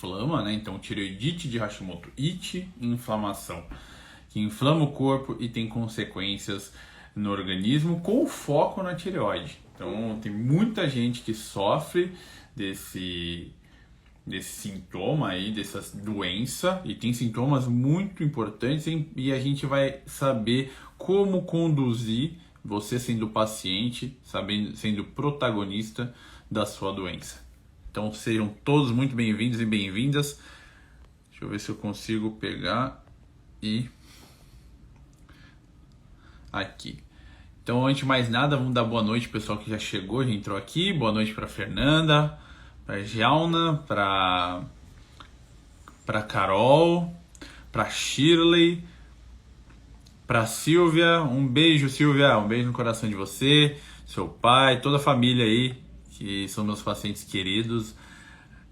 inflama, né? Então, tireoidite de Hashimoto, ite, inflamação, que inflama o corpo e tem consequências no organismo com foco na tireoide. Então, tem muita gente que sofre desse sintoma aí, dessa doença, e tem sintomas muito importantes, e a gente vai saber como conduzir você sendo paciente, sendo protagonista da sua doença. Então sejam todos muito bem-vindos e bem-vindas. Deixa eu ver se eu consigo pegar e aqui. Então, antes de mais nada, vamos dar boa noite ao pessoal que já chegou, já entrou aqui. Boa noite para Fernanda, para Jauna, para Carol, para Shirley, para Silvia. Um beijo, Silvia, um beijo no coração de você, seu pai, toda a família aí, que são meus pacientes queridos.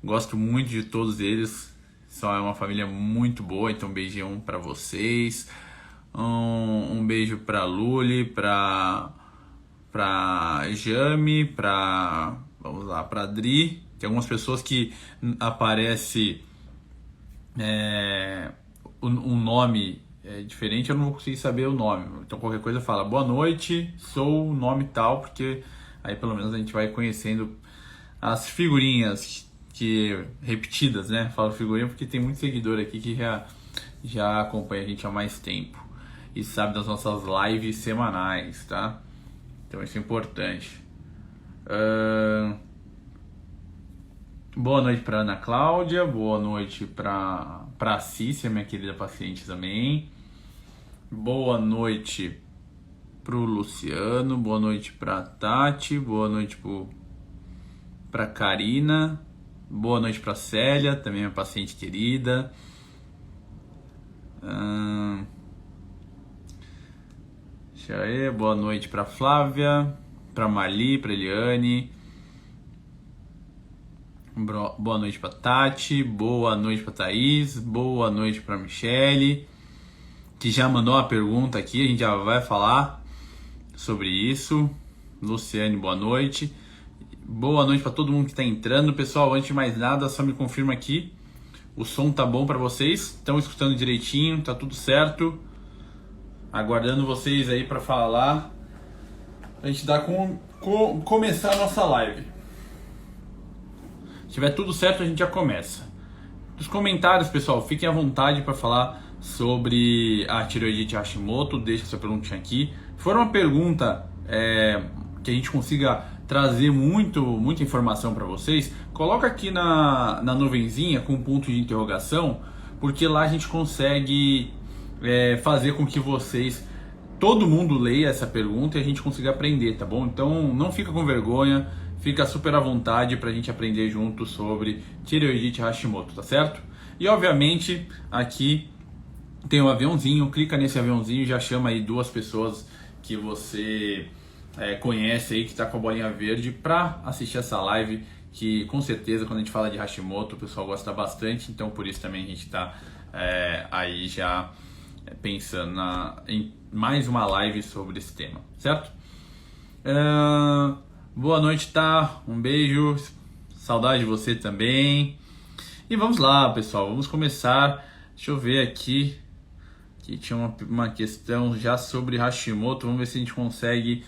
Gosto muito de todos eles, são uma família muito boa, então um beijão para vocês. Um beijo para Luli, para Jami, para Dri. Tem algumas pessoas que aparece um nome diferente, eu não vou conseguir saber o nome. Então qualquer coisa fala, boa noite, sou o nome tal, porque aí pelo menos a gente vai conhecendo as figurinhas repetidas, né? Falo figurinha porque tem muito seguidor aqui que já acompanha a gente há mais tempo e sabe das nossas lives semanais, tá? Então isso é importante. Boa noite para Ana Cláudia, boa noite para Cícia, minha querida paciente também. Boa noite pro Luciano, boa noite para Tati, boa noite para Karina, boa noite para Célia, também minha paciente querida. Deixa eu ver, boa noite para Flávia, para Marli, para Eliane. Boa noite para Tati, boa noite para Thaís, boa noite para Michele, que já mandou uma pergunta aqui, a gente já vai falar sobre isso. Luciane, boa noite. Boa noite para todo mundo que está entrando. Pessoal, antes de mais nada, só me confirma aqui, o som tá bom para vocês? Estão escutando direitinho? Tá tudo certo? Aguardando vocês aí para falar, a gente dá começar a nossa live. Se tiver tudo certo, a gente já começa. Nos comentários, pessoal, fiquem à vontade para falar sobre a tireoidite Hashimoto. Deixa essa perguntinha aqui. Se for uma pergunta que a gente consiga trazer muita informação para vocês, coloca aqui na nuvenzinha com um ponto de interrogação, porque lá a gente consegue fazer com que todo mundo leia essa pergunta e a gente consiga aprender, tá bom? Então não fica com vergonha, fica super à vontade pra gente aprender junto sobre tireoidite Hashimoto, tá certo? E obviamente aqui tem um aviãozinho, clica nesse aviãozinho e já chama aí 2 pessoas que você conhece aí, que tá com a bolinha verde, pra assistir essa live, que com certeza quando a gente fala de Hashimoto o pessoal gosta bastante, então por isso também a gente tá aí já pensando em mais uma live sobre esse tema, certo? Boa noite, tá? Um beijo, saudade de você também. E vamos lá, pessoal, vamos começar. Deixa eu ver aqui, que tinha uma questão já sobre Hashimoto, vamos ver se a gente consegue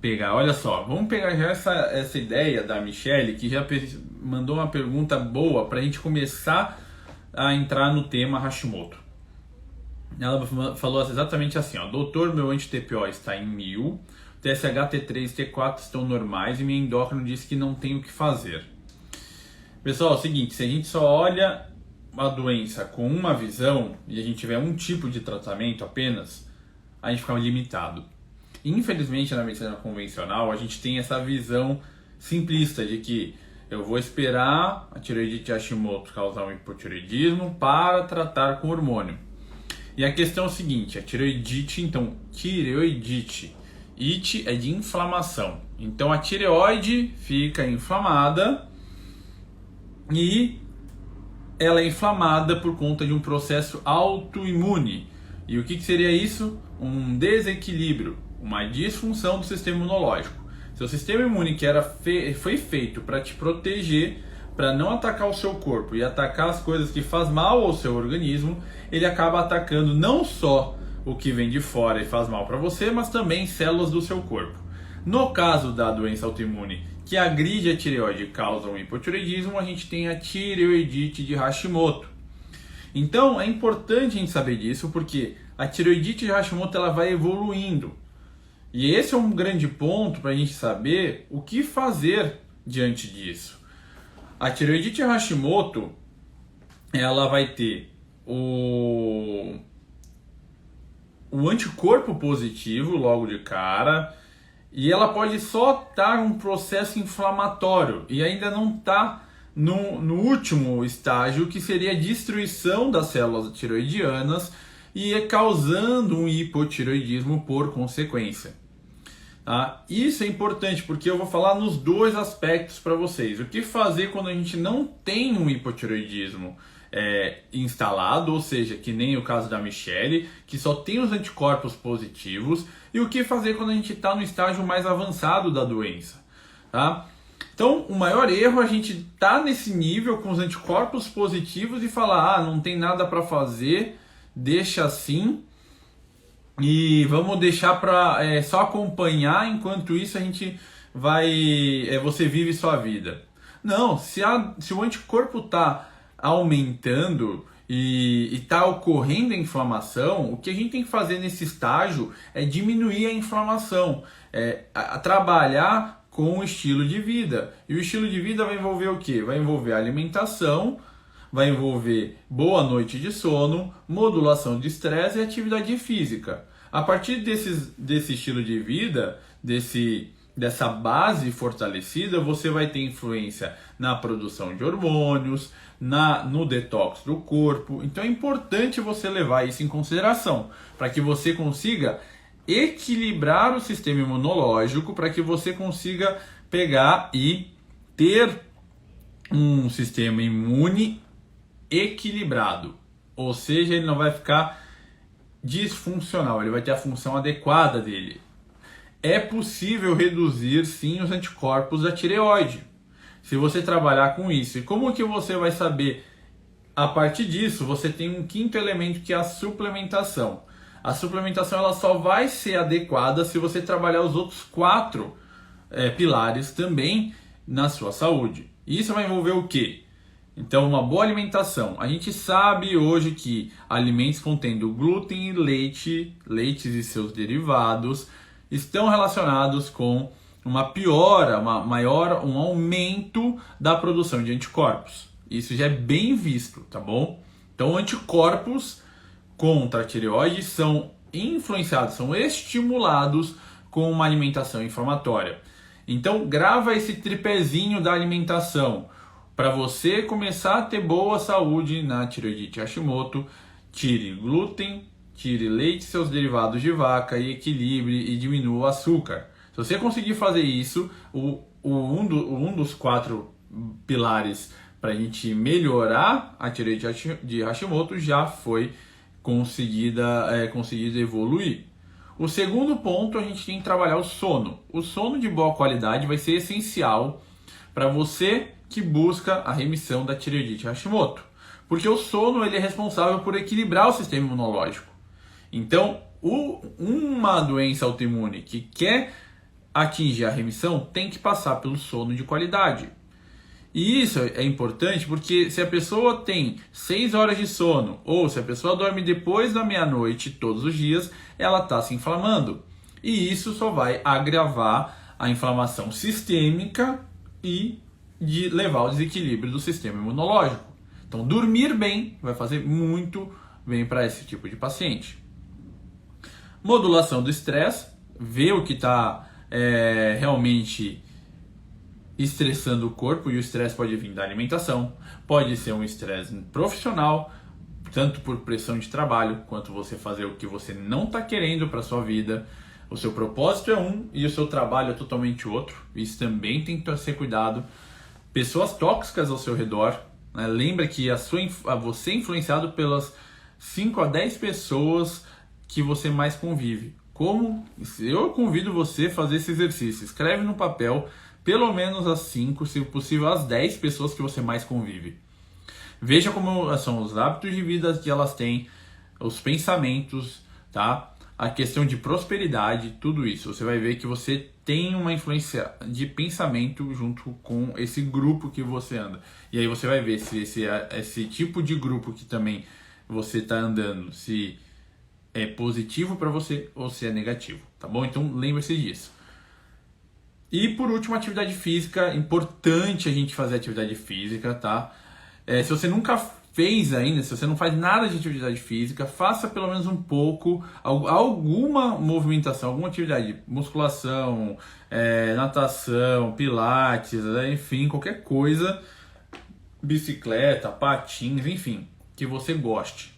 pegar. Olha só, vamos pegar já essa ideia da Michele, que já mandou uma pergunta boa para a gente começar a entrar no tema Hashimoto. Ela falou exatamente assim, ó: doutor, meu anti-TPO está em 1000, TSH, T3 e T4 estão normais e minha endócrino diz que não tem o que fazer. Pessoal, é o seguinte, se a gente só olha a doença com uma visão e a gente tiver um tipo de tratamento apenas, a gente fica limitado. Infelizmente, na medicina convencional, a gente tem essa visão simplista de que eu vou esperar a tireoidite Hashimoto causar um hipotireoidismo para tratar com hormônio. E a questão é o seguinte, a tireoidite, então, tireoidite, ite é de inflamação. Então a tireoide fica inflamada e ela é inflamada por conta de um processo autoimune. E o que seria isso? Um desequilíbrio, uma disfunção do sistema imunológico. Seu sistema imune, que foi feito para te proteger, para não atacar o seu corpo e atacar as coisas que faz mal ao seu organismo, ele acaba atacando não só o que vem de fora e faz mal para você, mas também células do seu corpo. No caso da doença autoimune que agride a tireoide e causa um hipotireoidismo, a gente tem a tireoidite de Hashimoto. Então é importante a gente saber disso, porque a tireoidite de Hashimoto ela vai evoluindo. E esse é um grande ponto para a gente saber o que fazer diante disso. A tireoidite de Hashimoto ela vai ter o anticorpo positivo logo de cara, e ela pode só estar um processo inflamatório e ainda não está no último estágio, que seria a destruição das células tireoidianas e causando um hipotireoidismo por consequência. Tá? Isso é importante porque eu vou falar nos dois aspectos para vocês. O que fazer quando a gente não tem um hipotireoidismo instalado, ou seja, que nem o caso da Michelle, que só tem os anticorpos positivos, e o que fazer quando a gente está no estágio mais avançado da doença. Tá? Então, o maior erro é a gente tá nesse nível com os anticorpos positivos e falar, não tem nada para fazer, deixa assim, e vamos deixar para só acompanhar, enquanto isso a gente vai, você vive sua vida. Não, se o anticorpo está aumentando e está ocorrendo a inflamação, o que a gente tem que fazer nesse estágio é diminuir a inflamação, trabalhar com o estilo de vida. E o estilo de vida vai envolver o quê? Vai envolver alimentação, vai envolver boa noite de sono, modulação de estresse e atividade física. A partir desse estilo de vida, dessa base fortalecida, você vai ter influência na produção de hormônios, no detox do corpo. Então é importante você levar isso em consideração, para que você consiga equilibrar o sistema imunológico, para que você consiga pegar e ter um sistema imune equilibrado. Ou seja, ele não vai ficar disfuncional, ele vai ter a função adequada dele. É possível reduzir sim os anticorpos da tireoide, se você trabalhar com isso. E como que você vai saber? A partir disso, você tem um quinto elemento, que é a suplementação. A suplementação ela só vai ser adequada se você trabalhar os outros 4 pilares também na sua saúde. E isso vai envolver o quê? Então, uma boa alimentação. A gente sabe hoje que alimentos contendo glúten e leites e seus derivados, estão relacionados com uma piora, um aumento da produção de anticorpos. Isso já é bem visto, tá bom? Então, anticorpos contra a tireoide são influenciados, são estimulados com uma alimentação inflamatória. Então, grava esse tripézinho da alimentação para você começar a ter boa saúde na tireoidite Hashimoto. Tire glúten, tire leite e seus derivados de vaca e equilibre e diminua o açúcar. Se você conseguir fazer isso, um dos 4 pilares para a gente melhorar a tireoidite de Hashimoto já foi conseguido evoluir. O segundo ponto, a gente tem que trabalhar o sono. O sono de boa qualidade vai ser essencial para você que busca a remissão da tireoidite Hashimoto, porque o sono ele é responsável por equilibrar o sistema imunológico. Então, uma doença autoimune que quer atingir a remissão tem que passar pelo sono de qualidade. E isso é importante porque se a pessoa tem 6 horas de sono, ou se a pessoa dorme depois da meia-noite todos os dias, ela está se inflamando. E isso só vai agravar a inflamação sistêmica e levar ao desequilíbrio do sistema imunológico. Então, dormir bem vai fazer muito bem para esse tipo de paciente. Modulação do estresse, ver o que está realmente estressando o corpo, e o estresse pode vir da alimentação, pode ser um estresse profissional, tanto por pressão de trabalho, quanto você fazer o que você não está querendo para sua vida. O seu propósito é um e o seu trabalho é totalmente outro. Isso também tem que ser cuidado. Pessoas tóxicas ao seu redor, né? Lembra que você é influenciado pelas 5 a 10 pessoas que você mais convive. Eu convido você a fazer esse exercício. Escreve no papel pelo menos as 5, se possível as 10 pessoas que você mais convive. Veja como são os hábitos de vida que elas têm, os pensamentos, tá? A questão de prosperidade, tudo isso. Você vai ver que você tem uma influência de pensamento junto com esse grupo que você anda. E aí você vai ver se esse tipo de grupo que também você está andando, se é positivo para você ou se é negativo, tá bom? Então lembre-se disso. E por último, atividade física. Importante a gente fazer atividade física, tá? Se você nunca fez ainda, se você não faz nada de atividade física, faça pelo menos um pouco, alguma movimentação, alguma atividade, musculação, natação, pilates, enfim, qualquer coisa, bicicleta, patins, enfim, que você goste.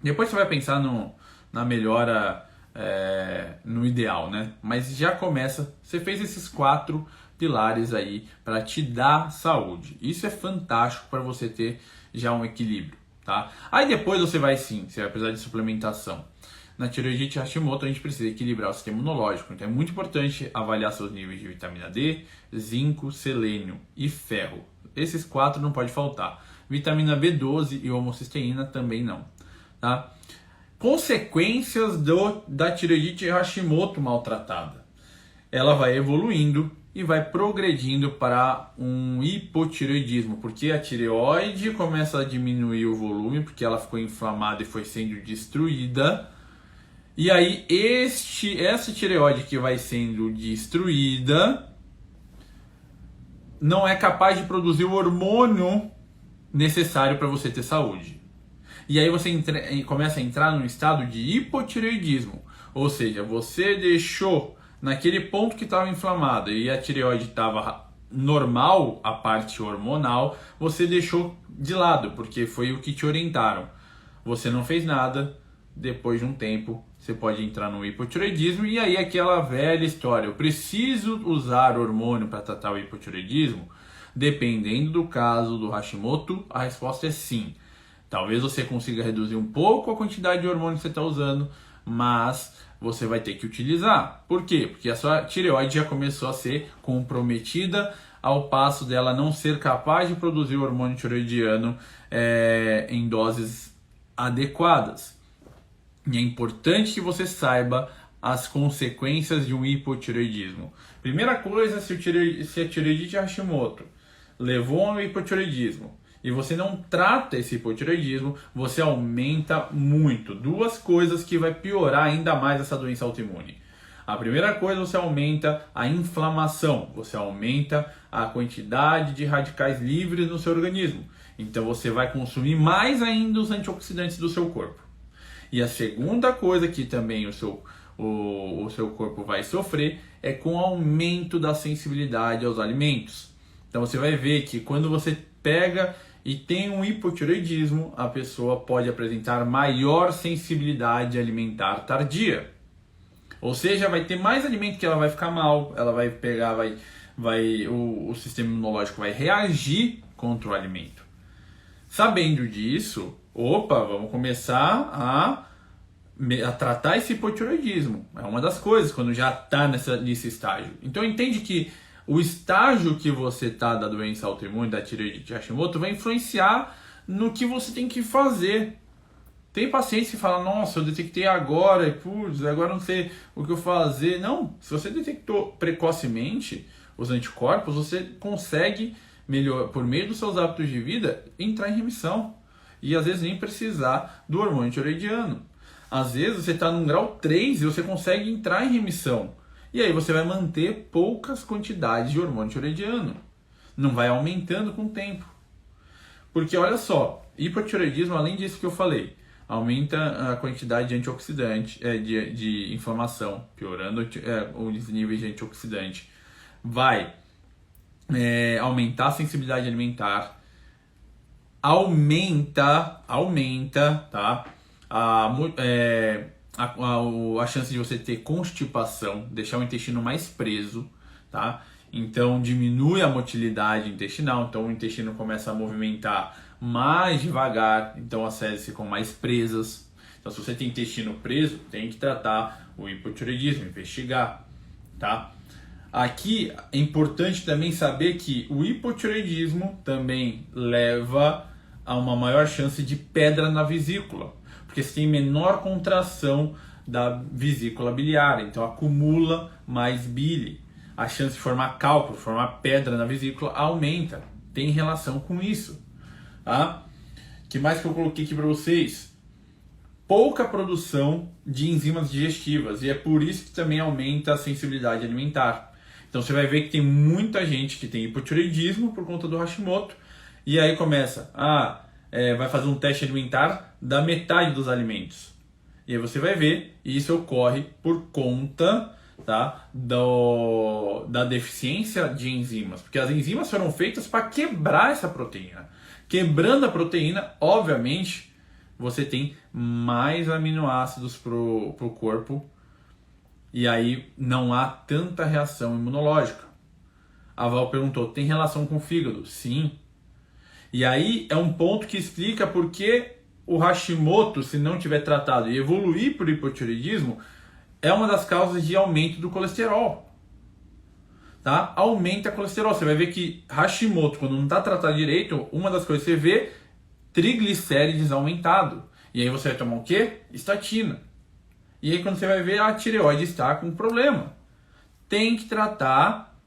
Depois você vai pensar na melhora, no ideal, né? Mas já começa, você fez esses 4 pilares aí para te dar saúde. Isso é fantástico para você ter já um equilíbrio, tá? Aí depois você vai precisar de suplementação. Na tireoidite Hashimoto a gente precisa equilibrar o sistema imunológico, então é muito importante avaliar seus níveis de vitamina D, zinco, selênio e ferro. Esses 4 não pode faltar. Vitamina B12 e homocisteína também não, tá? Consequências da tireoidite Hashimoto maltratada. Ela vai evoluindo e vai progredindo para um hipotireoidismo, porque a tireoide começa a diminuir o volume, porque ela ficou inflamada e foi sendo destruída. E aí essa tireoide que vai sendo destruída não é capaz de produzir o hormônio necessário para você ter saúde. E aí você começa a entrar num estado de hipotireoidismo, ou seja, você deixou naquele ponto que estava inflamado e a tireoide estava normal, a parte hormonal, você deixou de lado, porque foi o que te orientaram. Você não fez nada, depois de um tempo você pode entrar no hipotireoidismo e aí aquela velha história, eu preciso usar hormônio para tratar o hipotireoidismo? Dependendo do caso do Hashimoto, a resposta é sim. Talvez você consiga reduzir um pouco a quantidade de hormônio que você está usando, mas você vai ter que utilizar. Por quê? Porque a sua tireoide já começou a ser comprometida ao passo dela não ser capaz de produzir o hormônio tireoidiano em doses adequadas. E é importante que você saiba as consequências de um hipotireoidismo. Primeira coisa, se a tireoidite Hashimoto levou ao hipotireoidismo e você não trata esse hipotireoidismo, você aumenta muito. 2 coisas que vai piorar ainda mais essa doença autoimune. A primeira coisa, você aumenta a inflamação, você aumenta a quantidade de radicais livres no seu organismo. Então você vai consumir mais ainda os antioxidantes do seu corpo. E a segunda coisa que também o seu corpo vai sofrer é com o aumento da sensibilidade aos alimentos. Então você vai ver que quando você pega e tem um hipotireoidismo, a pessoa pode apresentar maior sensibilidade alimentar tardia. Ou seja, vai ter mais alimento que ela vai ficar mal, ela vai pegar, o sistema imunológico vai reagir contra o alimento. Sabendo disso, vamos começar a tratar esse hipotireoidismo. É uma das coisas quando já está nesse estágio. Então entende que o estágio que você está da doença autoimune, da tireoidite Hashimoto, vai influenciar no que você tem que fazer. Tem pacientes que falam, nossa, eu detectei agora, agora não sei o que eu fazer. Não, se você detectou precocemente os anticorpos, você consegue, por meio dos seus hábitos de vida, entrar em remissão. E às vezes nem precisar do hormônio tireoidiano. Às vezes você está num grau 3 e você consegue entrar em remissão. E aí você vai manter poucas quantidades de hormônio tireoidiano. Não vai aumentando com o tempo. Porque olha só, hipotireoidismo, além disso que eu falei, aumenta a quantidade de antioxidante, de inflamação, piorando os níveis de antioxidante. Vai aumentar a sensibilidade alimentar, aumenta, tá? A chance de você ter constipação, deixar o intestino mais preso, tá? Então diminui a motilidade intestinal, então o intestino começa a movimentar mais devagar, então as fezes ficam mais presas. Então se você tem intestino preso, tem que tratar o hipotireoidismo, investigar, tá? Aqui é importante também saber que o hipotireoidismo também leva a uma maior chance de pedra na vesícula, porque você tem menor contração da vesícula biliar, então acumula mais bile. A chance de formar cálculo, formar pedra na vesícula aumenta, tem relação com isso. Tá? Que mais que eu coloquei aqui para vocês? Pouca produção de enzimas digestivas, e é por isso que também aumenta a sensibilidade alimentar. Então você vai ver que tem muita gente que tem hipotireoidismo por conta do Hashimoto, e aí começa, vai fazer um teste alimentar da metade dos alimentos. E aí você vai ver, e isso ocorre por conta, tá, da deficiência de enzimas. Porque as enzimas foram feitas para quebrar essa proteína. Quebrando a proteína, obviamente, você tem mais aminoácidos para o corpo. E aí não há tanta reação imunológica. A Val perguntou, tem relação com o fígado? Sim. E aí é um ponto que explica por que o Hashimoto, se não tiver tratado e evoluir para o hipotireoidismo, é uma das causas de aumento do colesterol. Tá? Aumenta o colesterol. Você vai ver que Hashimoto, quando não está tratado direito, uma das coisas que você vê, triglicérides aumentado. E aí você vai tomar o quê? Estatina. E aí quando você vai ver, a tireoide está com problema. Tem que tratar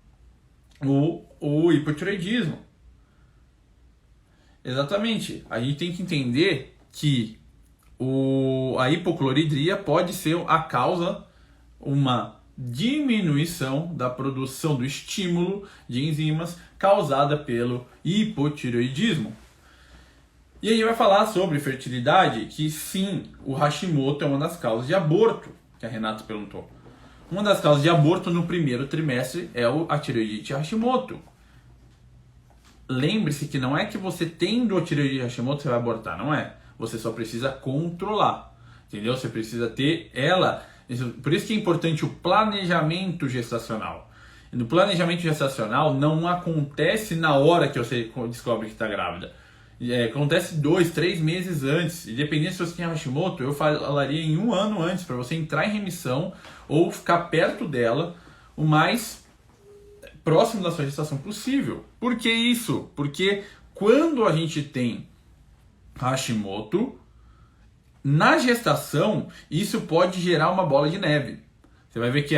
o hipotireoidismo. Exatamente. A gente tem que entender que a hipocloridria pode ser a causa, uma diminuição da produção do estímulo de enzimas causada pelo hipotireoidismo. E aí vai falar sobre fertilidade, que sim, o Hashimoto é uma das causas de aborto, que a Renata perguntou. Uma das causas de aborto no primeiro trimestre é a tireoidite Hashimoto. Lembre-se que não é que você tendo a tireoidite Hashimoto você vai abortar, não é. Você só precisa controlar, entendeu? Você precisa ter ela. Por isso que é importante o planejamento gestacional. No planejamento gestacional não acontece na hora que você descobre que está grávida. Acontece 2, 3 meses antes. E dependendo se você tem Hashimoto, eu falaria em 1 ano antes, para você entrar em remissão ou ficar perto dela o mais próximo da sua gestação possível. Por que isso? Porque quando a gente tem Hashimoto, na gestação, isso pode gerar uma bola de neve. Você vai ver que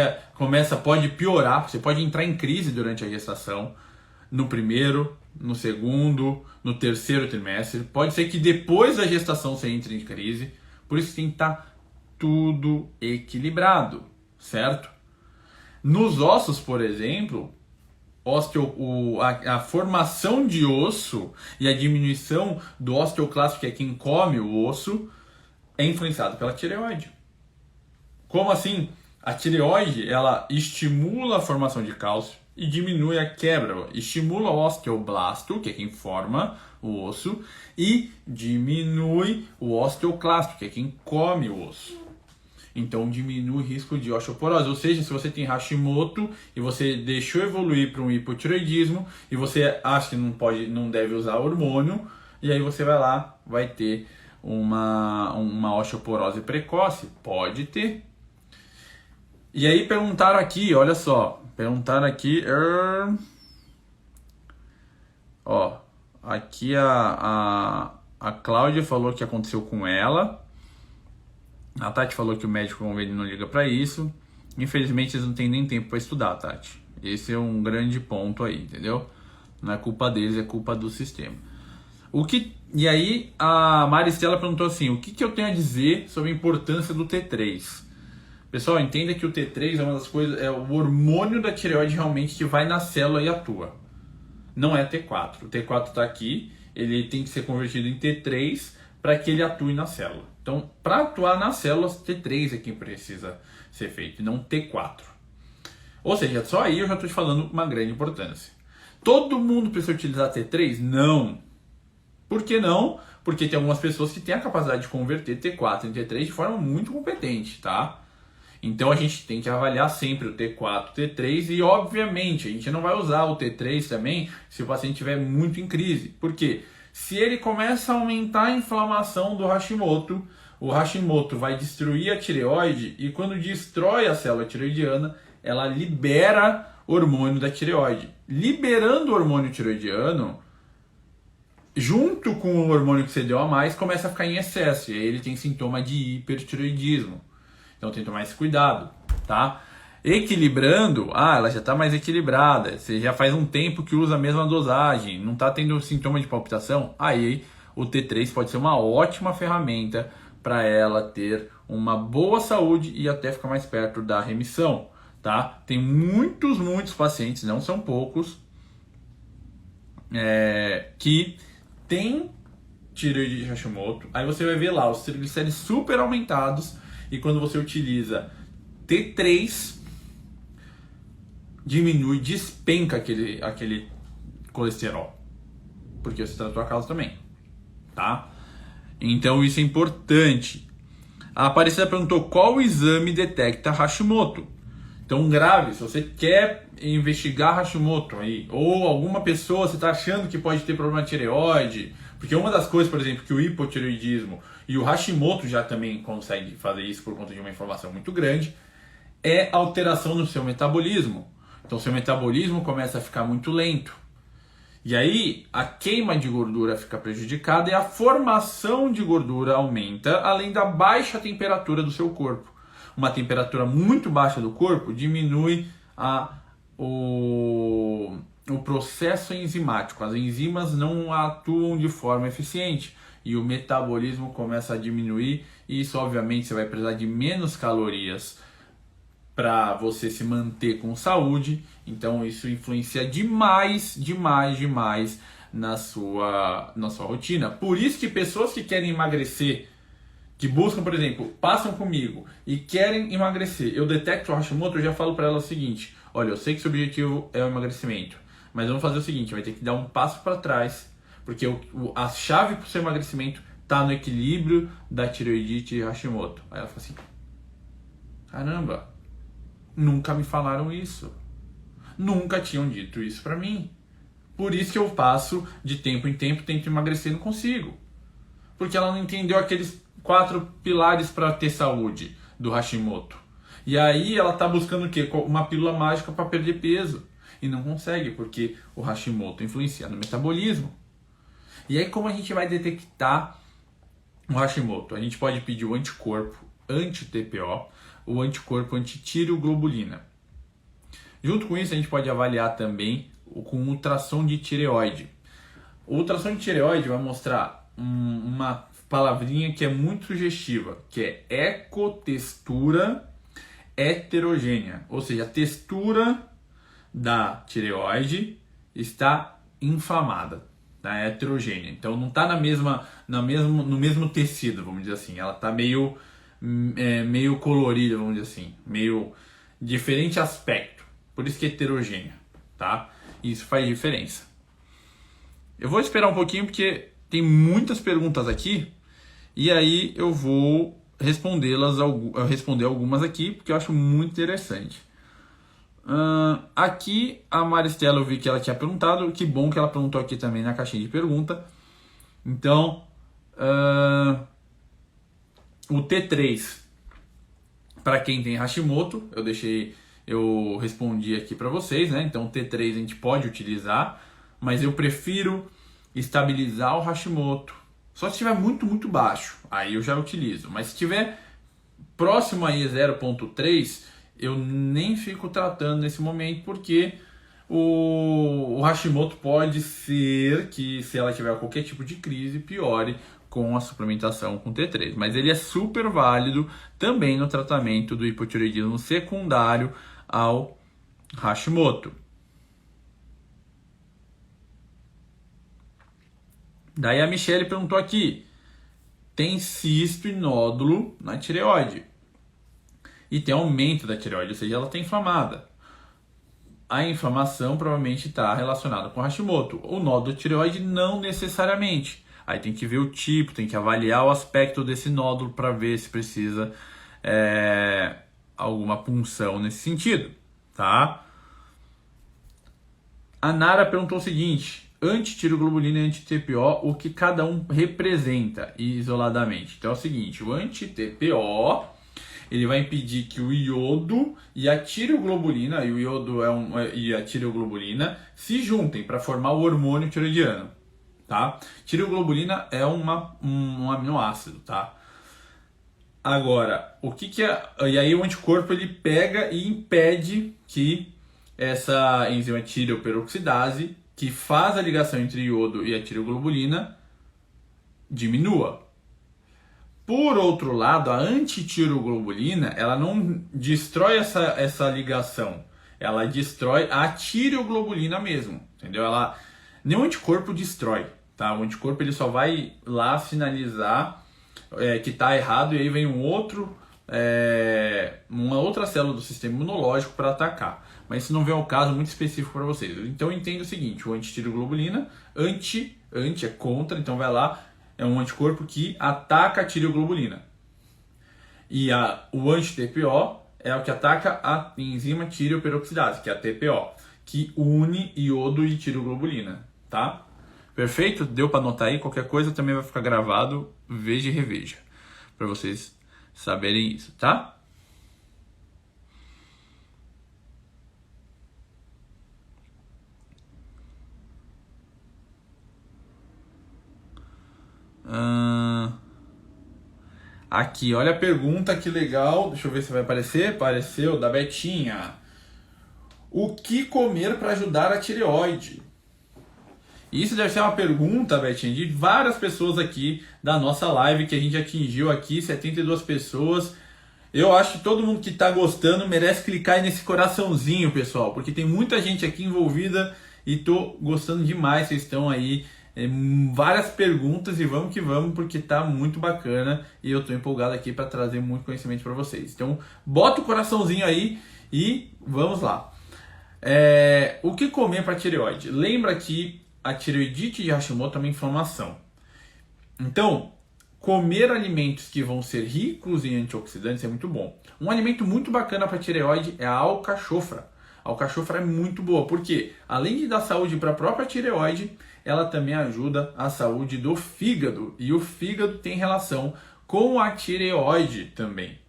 pode piorar, você pode entrar em crise durante a gestação, no primeiro, no segundo, no terceiro trimestre. Pode ser que depois da gestação você entre em crise. Por isso tem que estar tudo equilibrado, certo? Nos ossos, por exemplo, a formação de osso e a diminuição do osteoclasto, que é quem come o osso, é influenciado pela tireoide. Como assim? A tireoide, ela estimula a formação de cálcio e diminui a quebra, estimula o osteoblasto, que é quem forma o osso, e diminui o osteoclasto, que é quem come o osso. Então diminui o risco de osteoporose. Ou seja, se você tem Hashimoto e você deixou evoluir para um hipotireoidismo e você acha que não deve usar hormônio, e aí você vai lá, vai ter uma osteoporose precoce. Pode ter. E aí perguntaram aqui, olha só, aqui a Cláudia falou que aconteceu com ela. A Tati falou que o médico convênio não liga para isso. Infelizmente eles não têm nem tempo para estudar, Tati. Esse é um grande ponto aí, entendeu? Não é culpa deles, é culpa do sistema. E aí a Maristela perguntou assim, o que eu tenho a dizer sobre a importância do T3? Pessoal, entenda que o T3 é uma das coisas, é o hormônio da tireoide realmente que vai na célula e atua. Não é T4. O T4 está aqui, ele tem que ser convertido em T3 para que ele atue na célula. Então, para atuar nas células, T3 é quem precisa ser feito, não T4. Ou seja, só aí eu já estou te falando uma grande importância. Todo mundo precisa utilizar T3? Não. Por que não? Porque tem algumas pessoas que têm a capacidade de converter T4 em T3 de forma muito competente, tá? Então a gente tem que avaliar sempre o T4, T3 e obviamente a gente não vai usar o T3 também se o paciente estiver muito em crise. Por quê? Se ele começa a aumentar a inflamação do Hashimoto, o Hashimoto vai destruir a tireoide e quando destrói a célula tireoidiana, ela libera hormônio da tireoide. Liberando o hormônio tireoidiano, junto com o hormônio que você deu a mais, começa a ficar em excesso. E aí ele tem sintoma de hipertireoidismo. Então tem que tomar esse cuidado, tá? Equilibrando, ela já está mais equilibrada. Você já faz um tempo que usa a mesma dosagem, não está tendo sintoma de palpitação. Aí o T3 pode ser uma ótima ferramenta para ela ter uma boa saúde e até ficar mais perto da remissão, tá? Tem muitos pacientes, não são poucos, que tem tireoide de Hashimoto. Aí você vai ver lá os triglicéridos super aumentados, e quando você utiliza T3, diminui, despenca aquele colesterol, porque você tratou a causa também, tá? Então isso é importante. A Aparecida perguntou qual exame detecta Hashimoto. Então, grave, se você quer investigar Hashimoto aí, ou alguma pessoa você está achando que pode ter problema de tireoide, porque uma das coisas, por exemplo, que o hipotireoidismo e o Hashimoto já também consegue fazer isso por conta de uma informação muito grande, é alteração no seu metabolismo. Então, seu metabolismo começa a ficar muito lento. E aí, a queima de gordura fica prejudicada e a formação de gordura aumenta, além da baixa temperatura do seu corpo. Uma temperatura muito baixa do corpo diminui o processo enzimático. As enzimas não atuam de forma eficiente e o metabolismo começa a diminuir. E isso, obviamente, você vai precisar de menos calorias para você se manter com saúde. Então isso influencia demais na sua rotina. Por isso que pessoas que querem emagrecer, que buscam, por exemplo, passam comigo e querem emagrecer, eu detecto o Hashimoto, eu já falo para ela o seguinte: olha, eu sei que seu objetivo é o emagrecimento, mas vamos fazer o seguinte, vai ter que dar um passo para trás, porque a chave para o seu emagrecimento está no equilíbrio da tireoidite e Hashimoto. Aí ela fala assim: caramba, nunca me falaram isso. Nunca tinham dito isso pra mim. Por isso que eu passo de tempo em tempo, tento emagrecer e não consigo. Porque ela não entendeu aqueles 4 pilares para ter saúde do Hashimoto. E aí ela tá buscando o quê? Uma pílula mágica para perder peso. E não consegue, porque o Hashimoto influencia no metabolismo. E aí como a gente vai detectar o Hashimoto? A gente pode pedir o anticorpo anti-TPO, o anticorpo anti-tireoglobulina. Junto com isso, a gente pode avaliar também com ultrassom de tireoide. O ultrassom de tireoide vai mostrar uma palavrinha que é muito sugestiva, que é ecotextura heterogênea. Ou seja, a textura da tireoide está inflamada, tá? É heterogênea. Então não está no mesmo tecido, vamos dizer assim. Ela está meio colorida, vamos dizer assim, meio diferente aspecto. Por isso que é heterogênea, tá? Isso faz diferença. Eu vou esperar um pouquinho porque tem muitas perguntas aqui e aí eu vou responder algumas aqui porque eu acho muito interessante. Aqui a Maristela, eu vi que ela tinha perguntado, que bom que ela perguntou aqui também na caixinha de pergunta. Então, o T3, para quem tem Hashimoto, eu respondi aqui para vocês, né? Então o T3 a gente pode utilizar, mas eu prefiro estabilizar o Hashimoto. Só se estiver muito baixo, aí eu já utilizo. Mas se estiver próximo aí 0,3, eu nem fico tratando nesse momento, porque o Hashimoto pode ser que, se ela tiver qualquer tipo de crise, piore com a suplementação com T3. Mas ele é super válido também no tratamento do hipotireoidismo secundário ao Hashimoto. Daí a Michelle perguntou aqui: tem cisto e nódulo na tireoide e tem aumento da tireoide, ou seja, ela está inflamada. A inflamação provavelmente está relacionada com Hashimoto. O nódulo de tireoide não necessariamente. Aí tem que ver o tipo, tem que avaliar o aspecto desse nódulo para ver se precisa alguma punção nesse sentido, tá? A Nara perguntou o seguinte: anti-tireoglobulina e anti-TPO, o que cada um representa isoladamente? Então é o seguinte: o anti-TPO Ele vai impedir que o iodo e a tireoglobulina, e o iodo e a tireoglobulina se juntem para formar o hormônio tiroidiano, tá? Tireoglobulina é um aminoácido, tá? Agora, o que é... E aí o anticorpo ele pega e impede que essa enzima tireoperoxidase, que faz a ligação entre iodo e a tireoglobulina, diminua. Por outro lado, a antitireoglobulina, ela não destrói essa ligação. Ela destrói a tireoglobulina mesmo, entendeu? Nenhum anticorpo destrói, tá? O anticorpo ele só vai lá sinalizar que está errado, e aí vem uma outra célula do sistema imunológico para atacar. Mas isso não vem ao caso muito específico para vocês. Então entenda o seguinte: o antitireoglobulina, anti é contra, então vai lá, é um anticorpo que ataca a tireoglobulina. E o anti-TPO é o que ataca a enzima tireoperoxidase, que é a TPO, que une iodo e tireoglobulina, tá? Perfeito? Deu para anotar aí? Qualquer coisa também vai ficar gravado, veja e reveja, para vocês saberem isso, tá? Aqui, olha a pergunta, que legal. Deixa eu ver se vai aparecer. Apareceu, da Betinha. O que comer para ajudar a tireoide? Isso deve ser uma pergunta, Betinha, de várias pessoas aqui da nossa live, que a gente atingiu aqui 72 pessoas. Eu acho que todo mundo que está gostando merece clicar aí nesse coraçãozinho, pessoal, porque tem muita gente aqui envolvida e tô gostando demais. Vocês estão aí, várias perguntas, e vamos que vamos, porque tá muito bacana e eu tô empolgado aqui para trazer muito conhecimento para vocês. Então, bota o coraçãozinho aí e vamos lá. O que comer para tireoide? Lembra que a tireoidite de Hashimoto é uma inflamação. Então, comer alimentos que vão ser ricos em antioxidantes é muito bom. Um alimento muito bacana para tireoide é a alcachofra. A alcachofra é muito boa, porque além de dar saúde para a própria tireoide, ela também ajuda a saúde do fígado. E o fígado tem relação com a tireoide também,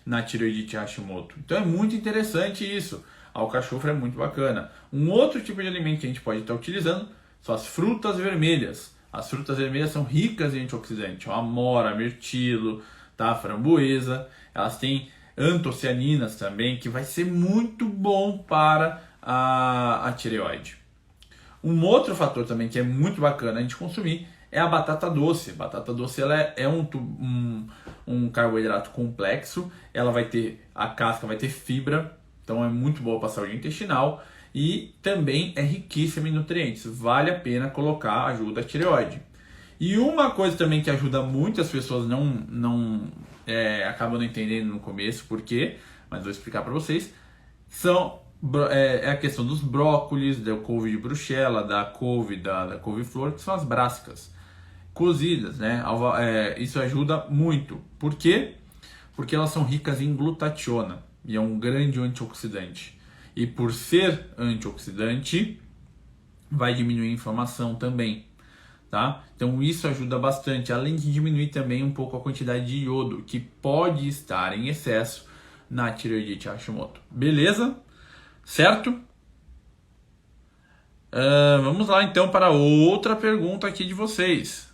na tireoidite Hashimoto. Então é muito interessante isso. A alcachofra é muito bacana. Um outro tipo de alimento que a gente pode estar utilizando são as frutas vermelhas. As frutas vermelhas são ricas em antioxidantes. A amora, a mirtilo, tá? A framboesa. Elas têm antocianinas também, que vai ser muito bom para a tireoide. Um outro fator também que é muito bacana a gente consumir é a batata doce. A batata doce ela é um carboidrato complexo. Ela vai ter, a casca vai ter fibra, então é muito boa para a saúde intestinal. E também é riquíssima em nutrientes. Vale a pena colocar, ajuda a tireoide. E uma coisa também que ajuda muito, as pessoas acabam não entendendo no começo por quê, mas vou explicar para vocês, é a questão dos brócolis, da couve de bruxela, da couve-flor, que são as brássicas cozidas, né? Isso ajuda muito. Por quê? Porque elas são ricas em glutationa e é um grande antioxidante. E por ser antioxidante, vai diminuir a inflamação também, tá? Então isso ajuda bastante, além de diminuir também um pouco a quantidade de iodo, que pode estar em excesso na tireoidite Hashimoto. Beleza? Certo? Vamos lá então para outra pergunta aqui de vocês.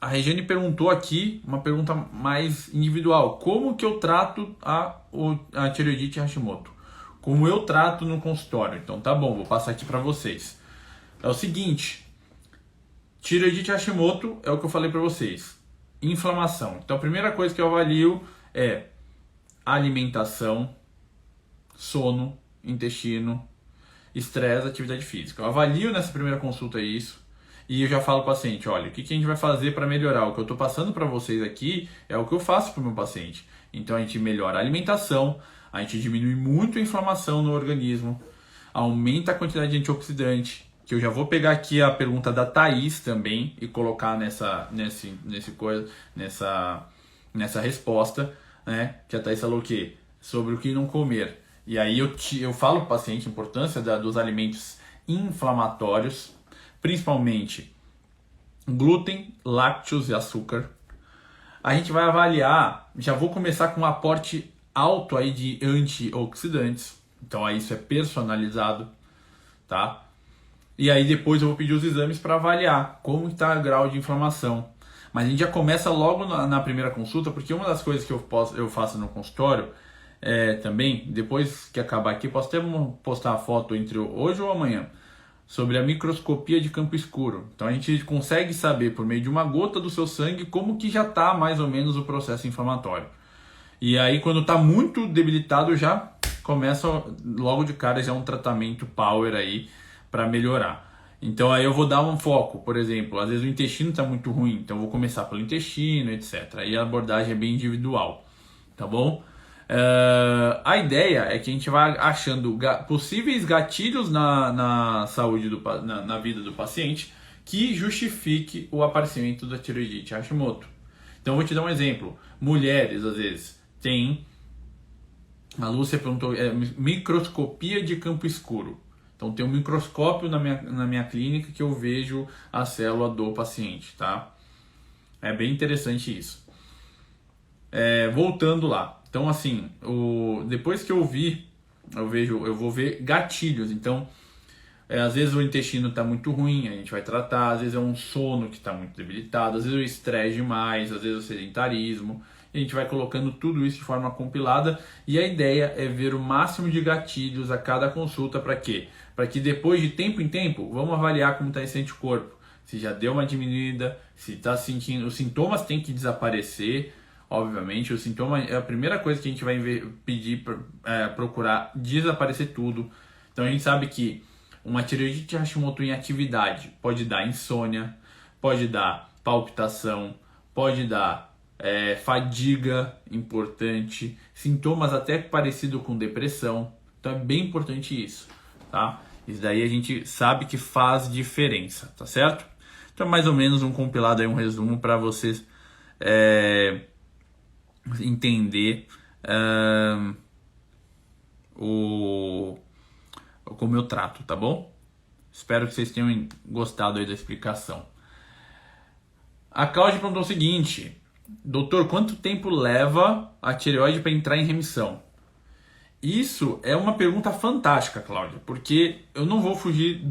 A Regiane perguntou aqui uma pergunta mais individual. Como que eu trato a tireoidite Hashimoto? Como eu trato no consultório? Então tá bom, vou passar aqui para vocês. É o seguinte, tireoidite Hashimoto é o que eu falei para vocês. Inflamação. Então a primeira coisa que eu avalio é alimentação, sono, intestino, estresse, atividade física. Eu avalio nessa primeira consulta isso. E eu já falo ao paciente, olha, o que a gente vai fazer para melhorar? O que eu estou passando para vocês aqui é o que eu faço para o meu paciente. Então a gente melhora a alimentação, a gente diminui muito a inflamação no organismo, aumenta a quantidade de antioxidante, que eu já vou pegar aqui a pergunta da Thaís também e colocar nessa resposta, né? Que a Thaís falou o quê? Sobre o que não comer. E aí eu falo para o paciente a importância dos alimentos inflamatórios, principalmente glúten, lácteos e açúcar. a gente vai avaliar, já vou começar com um aporte alto aí de antioxidantes, então aí isso é personalizado, tá? E aí depois eu vou pedir os exames para avaliar como está o grau de inflamação. Mas a gente já começa logo na primeira consulta, porque uma das coisas que eu faço no consultório também, depois que acabar aqui, posso até postar a foto entre hoje ou amanhã, sobre a microscopia de campo escuro. Então a gente consegue saber por meio de uma gota do seu sangue como que já está mais ou menos o processo inflamatório. E aí quando está muito debilitado já começa logo de cara já um tratamento power aí para melhorar. Então aí eu vou dar um foco, por exemplo, às vezes o intestino está muito ruim, então eu vou começar pelo intestino, etc. Aí a abordagem é bem individual, tá bom? A ideia é que a gente vai achando possíveis gatilhos na saúde, na vida do paciente que justifique o aparecimento da tireoidite Hashimoto. Então eu vou te dar um exemplo. Mulheres, às vezes, têm... A Lúcia perguntou, microscopia de campo escuro. Então tem um microscópio na minha clínica que eu vejo a célula do paciente, tá? É bem interessante isso. Voltando lá. Então assim, depois que eu vou ver gatilhos. Então, às vezes o intestino está muito ruim, a gente vai tratar. Às vezes é um sono que está muito debilitado. Às vezes o estresse demais, às vezes o sedentarismo. A gente vai colocando tudo isso de forma compilada e a ideia é ver o máximo de gatilhos a cada consulta. Para quê? Para que depois de tempo em tempo, vamos avaliar como está esse anticorpo. Se já deu uma diminuída, se está sentindo... Os sintomas têm que desaparecer, obviamente. O sintoma é a primeira coisa que a gente vai pedir, procurar desaparecer tudo. Então a gente sabe que uma tireoidite Hashimoto em atividade pode dar insônia, pode dar palpitação, pode dar... fadiga importante, sintomas até parecido com depressão. Então é bem importante isso, tá? Isso daí a gente sabe que faz diferença, tá certo? Então mais ou menos um compilado aí, um resumo para vocês entender como eu trato, tá bom? Espero que vocês tenham gostado aí da explicação. A Cláudia perguntou o seguinte: doutor, quanto tempo leva a tireoide para entrar em remissão? Isso é uma pergunta fantástica, Cláudia, porque eu não vou fugir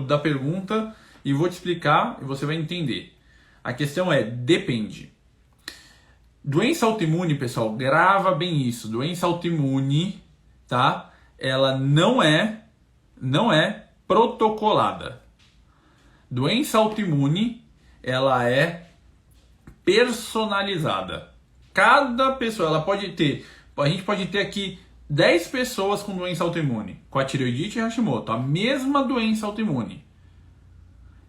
da pergunta e vou te explicar e você vai entender. A questão depende. Doença autoimune, pessoal, grava bem isso. Doença autoimune, tá? Ela não é protocolada. Doença autoimune, ela é personalizada. Cada pessoa, a gente pode ter aqui 10 pessoas com doença autoimune, com a tireoidite Hashimoto, a mesma doença autoimune.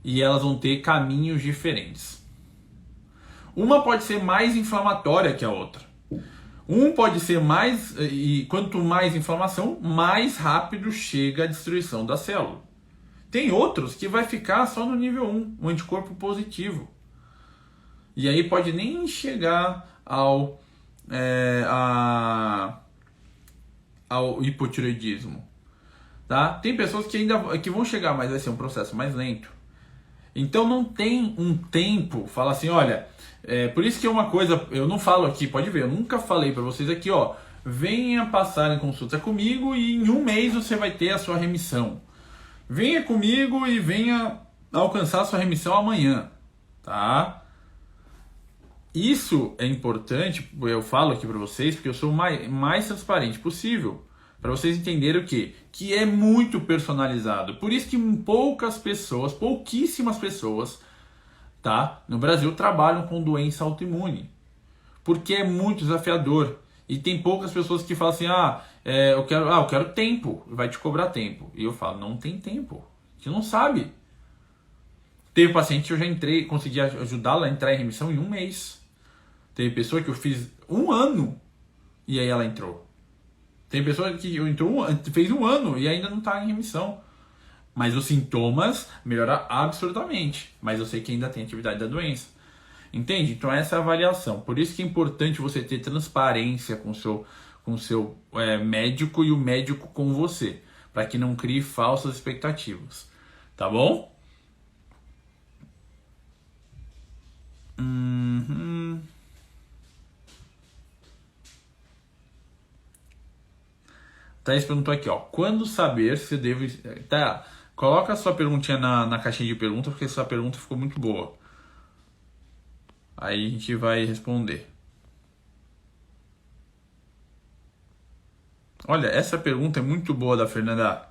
E elas vão ter caminhos diferentes. Uma pode ser mais inflamatória que a outra. Pode ser mais, e quanto mais inflamação, mais rápido chega a destruição da célula. Tem outros que vai ficar só no nível 1, um anticorpo positivo. E aí pode nem chegar ao hipotireoidismo, tá? Tem pessoas que vão chegar, mas vai ser um processo mais lento. Então não tem um tempo, fala assim, olha, por isso que é uma coisa, eu não falo aqui, pode ver, eu nunca falei para vocês aqui, ó, venha passar em consulta comigo e em um mês você vai ter a sua remissão. Venha comigo e venha alcançar a sua remissão amanhã, tá? Isso é importante, eu falo aqui para vocês, porque eu sou o mais transparente possível, para vocês entenderem o quê? Que é muito personalizado. Por isso que pouquíssimas pessoas, tá, no Brasil trabalham com doença autoimune. Porque é muito desafiador. E tem poucas pessoas que falam assim, eu quero tempo, vai te cobrar tempo. E eu falo, não tem tempo, a gente não sabe. Teve paciente que eu já consegui ajudá-la a entrar em remissão em um mês. Teve pessoa que eu fiz 1 ano e aí ela entrou. Tem pessoa que fez 1 ano e ainda não está em remissão. Mas os sintomas melhoram absurdamente. Mas eu sei que ainda tem atividade da doença. Entende? Então essa é a avaliação. Por isso que é importante você ter transparência com o seu médico e o médico com você. Para que não crie falsas expectativas. Tá bom? Thaís perguntou aqui, ó. Quando saber se eu devo... Tá, coloca a sua perguntinha na caixinha de perguntas, porque sua pergunta ficou muito boa. Aí a gente vai responder. Olha, essa pergunta é muito boa da Fernanda.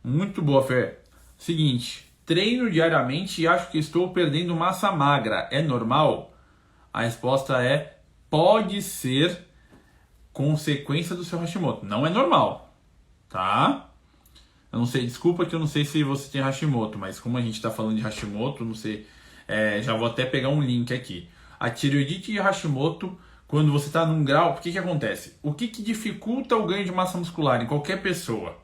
Muito boa, Fer. Seguinte, treino diariamente e acho que estou perdendo massa magra. É normal? A resposta é, pode ser consequência do seu Hashimoto. Não é normal, tá? Eu não sei, desculpa que eu não sei se você tem Hashimoto, mas como a gente está falando de Hashimoto, não sei, já vou até pegar um link aqui. A tireoidite de Hashimoto, quando você está num grau, o que acontece? O que dificulta o ganho de massa muscular em qualquer pessoa?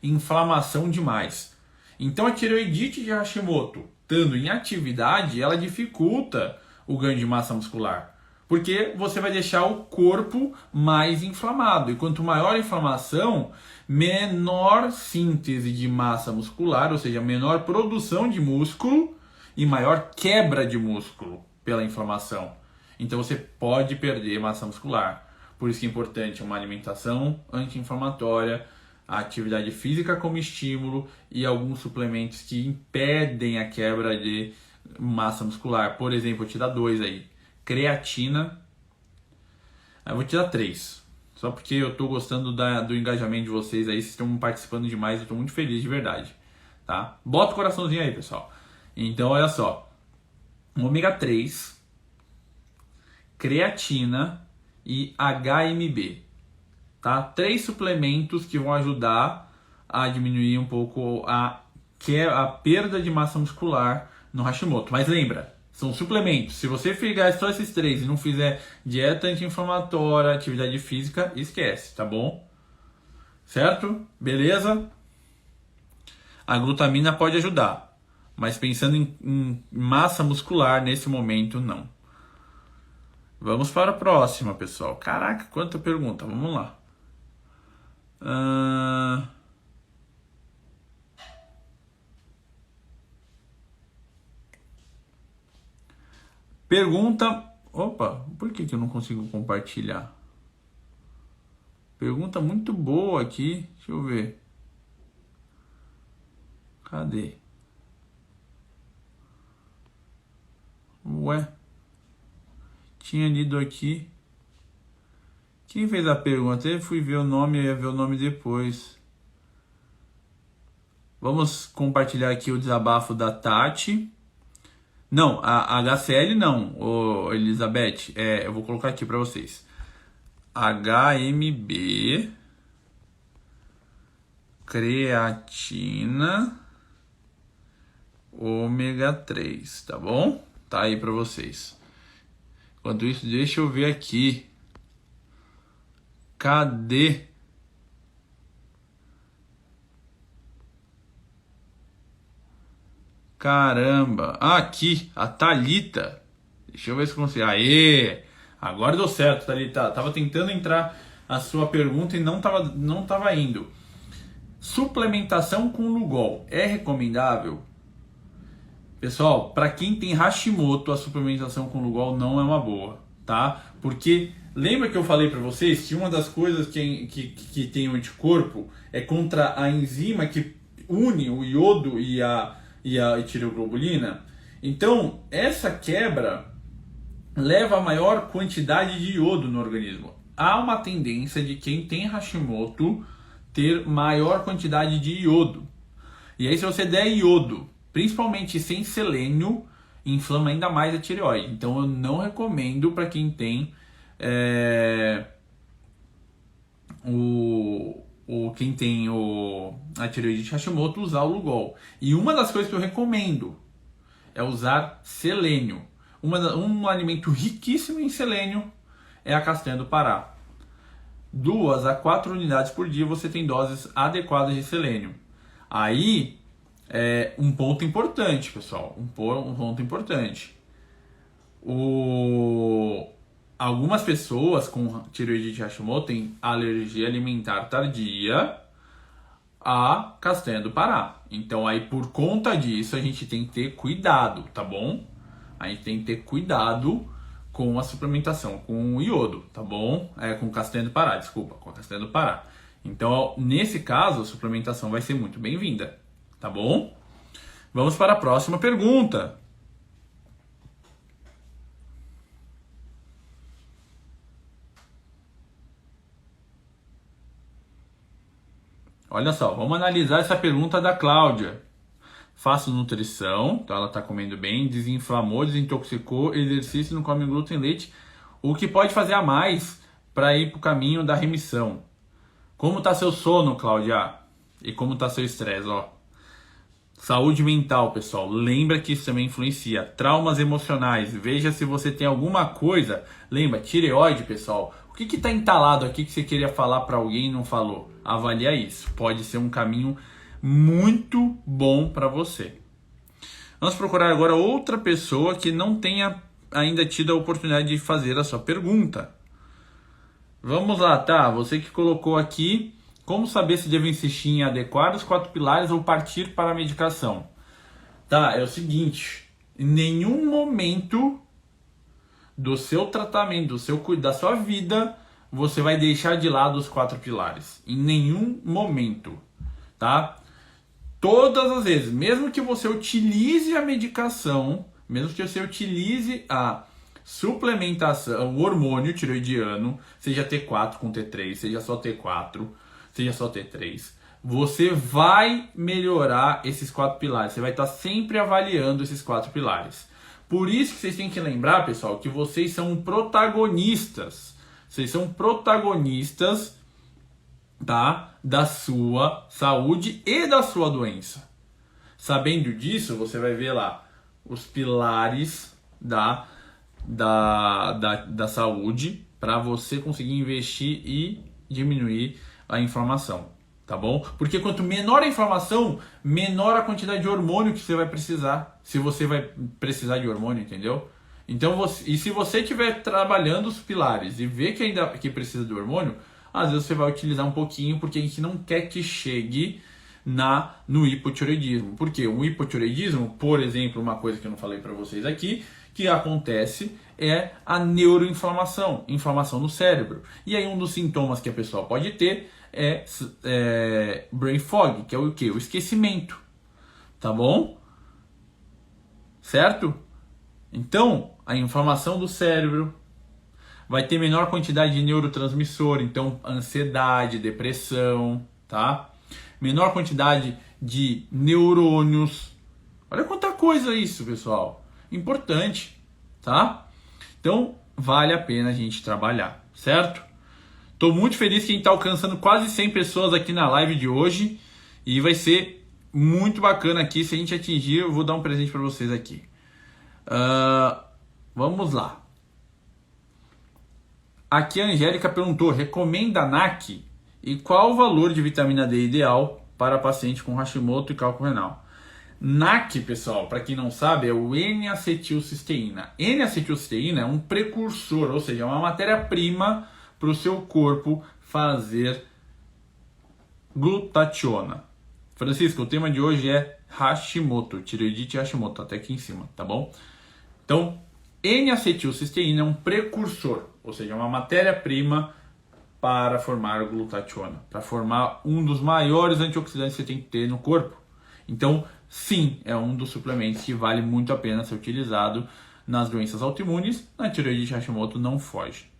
Inflamação demais. Então a tireoidite de Hashimoto, estando em atividade, ela dificulta o ganho de massa muscular. Porque você vai deixar o corpo mais inflamado. E quanto maior a inflamação, menor síntese de massa muscular, ou seja, menor produção de músculo e maior quebra de músculo pela inflamação. Então você pode perder massa muscular. Por isso que é importante uma alimentação anti-inflamatória, a atividade física como estímulo e alguns suplementos que impedem a quebra de massa muscular. Por exemplo, vou te dar 2 aí. Creatina. Eu vou te dar 3. Só porque eu tô gostando do engajamento de vocês aí. Vocês estão participando demais. Eu tô muito feliz de verdade. Tá? Bota o coraçãozinho aí, pessoal. Então, olha só. Ômega 3, creatina e HMB. Tá? 3 suplementos que vão ajudar a diminuir um pouco a perda de massa muscular no Hashimoto. Mas lembra, são suplementos. Se você pegar só esses 3 e não fizer dieta anti-inflamatória, atividade física, esquece, tá bom? Certo? Beleza? A glutamina pode ajudar, mas pensando em massa muscular nesse momento, não. Vamos para a próxima, pessoal. Caraca, quanta pergunta. Vamos lá. Pergunta... Opa, por que eu não consigo compartilhar? Pergunta muito boa aqui. Deixa eu ver. Cadê? Ué? Tinha lido aqui. Quem fez a pergunta? Eu fui ver o nome, eu ia ver o nome depois. Vamos compartilhar aqui o desabafo da Tati. Não, a HCL não, ô Elizabeth. Eu vou colocar aqui para vocês. HMB, creatina, ômega 3, tá bom? Tá aí para vocês. Enquanto isso, deixa eu ver aqui. Cadê? Caramba. Aqui, a Thalita. Deixa eu ver se eu consigo. Aê! Agora deu certo, Thalita. Tava tentando entrar a sua pergunta e não tava indo. Suplementação com Lugol é recomendável? Pessoal, para quem tem Hashimoto, a suplementação com Lugol não é uma boa, tá? Porque lembra que eu falei para vocês que uma das coisas que tem o anticorpo é contra a enzima que une o iodo e a tireoglobulina? Então, essa quebra leva a maior quantidade de iodo no organismo. Há uma tendência de quem tem Hashimoto ter maior quantidade de iodo. E aí, se você der iodo, principalmente sem selênio, inflama ainda mais a tireoide. Então eu não recomendo para quem tem a tireoidite Hashimoto usar o Lugol. E uma das coisas que eu recomendo é usar selênio. Um alimento riquíssimo em selênio é a castanha do Pará. 2 a 4 unidades por dia você tem doses adequadas de selênio. Aí um ponto importante, pessoal. Um ponto importante. Algumas pessoas com tireoidite Hashimoto têm alergia alimentar tardia à castanha do Pará. Então aí por conta disso a gente tem que ter cuidado, tá bom? A gente tem que ter cuidado com a suplementação com o iodo, tá bom? Com castanha do Pará, desculpa, com a castanha do Pará. Então, nesse caso, a suplementação vai ser muito bem-vinda, tá bom? Vamos para a próxima pergunta. Olha só, vamos analisar essa pergunta da Cláudia. Faço nutrição, então ela está comendo bem, desinflamou, desintoxicou, exercício, não come glúten e leite. O que pode fazer a mais para ir para o caminho da remissão? Como está seu sono, Cláudia? E como está seu estresse? Saúde mental, pessoal. Lembra que isso também influencia. Traumas emocionais. Veja se você tem alguma coisa. Lembra, tireoide, pessoal. O que está entalado aqui que você queria falar para alguém e não falou? Avalia isso. Pode ser um caminho muito bom para você. Vamos procurar agora outra pessoa que não tenha ainda tido a oportunidade de fazer a sua pergunta. Vamos lá, tá? Você que colocou aqui, como saber se devo insistir em adequar os 4 pilares ou partir para a medicação? Tá, é o seguinte, em nenhum momento do seu tratamento, da sua vida, você vai deixar de lado os 4 pilares. Em nenhum momento, tá? Todas as vezes, mesmo que você utilize a medicação, mesmo que você utilize a suplementação, o hormônio tiroidiano, seja T4 com T3, seja só T4, seja só T3, você vai melhorar esses 4 pilares. Você vai estar sempre avaliando esses 4 pilares. Por isso que vocês têm que lembrar, pessoal, que vocês são protagonistas. Vocês são protagonistas, tá, da sua saúde e da sua doença. Sabendo disso, você vai ver lá os pilares da saúde para você conseguir investir e diminuir a inflamação, tá bom? Porque quanto menor a inflamação, menor a quantidade de hormônio que você vai precisar, se você vai precisar de hormônio, entendeu? Então, se você estiver trabalhando os pilares e ver que ainda que precisa de hormônio, às vezes você vai utilizar um pouquinho, porque a gente não quer que chegue no hipotireoidismo. Porque o hipotireoidismo, por exemplo, uma coisa que eu não falei para vocês aqui, que acontece é a neuroinflamação, inflamação no cérebro. E aí um dos sintomas que a pessoa pode ter é brain fog, que é o quê? O esquecimento, tá bom? Certo? Então, a inflamação do cérebro vai ter menor quantidade de neurotransmissor, então ansiedade, depressão, tá? Menor quantidade de neurônios. Olha quanta coisa isso, pessoal. Importante, tá? Então, vale a pena a gente trabalhar, certo? Tô muito feliz que a gente tá alcançando quase 100 pessoas aqui na live de hoje e vai ser muito bacana aqui. Se a gente atingir, eu vou dar um presente para vocês aqui. Vamos lá. Aqui a Angélica perguntou, recomenda NAC e qual o valor de vitamina D ideal para paciente com Hashimoto e cálculo renal? NAC, pessoal, para quem não sabe, é o N-acetilcisteína. N-acetilcisteína é um precursor, ou seja, é uma matéria-prima para o seu corpo fazer glutationa. Francisco, o tema de hoje é Hashimoto, tireoidite Hashimoto, até aqui em cima, tá bom? Então, N-acetilcisteína é um precursor, ou seja, uma matéria-prima para formar glutationa, para formar um dos maiores antioxidantes que você tem que ter no corpo. Então, sim, é um dos suplementos que vale muito a pena ser utilizado nas doenças autoimunes. Na tireoidite Hashimoto não foge.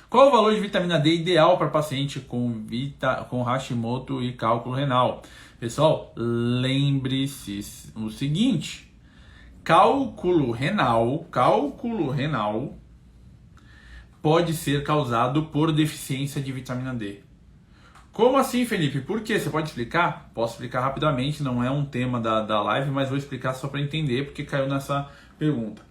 Qual o valor de vitamina D ideal para paciente com Hashimoto e cálculo renal? Pessoal, lembre-se o seguinte. Cálculo renal pode ser causado por deficiência de vitamina D. Como assim, Felipe? Por quê? Você pode explicar? Posso explicar rapidamente, não é um tema da live, mas vou explicar só para entender, porque caiu nessa pergunta.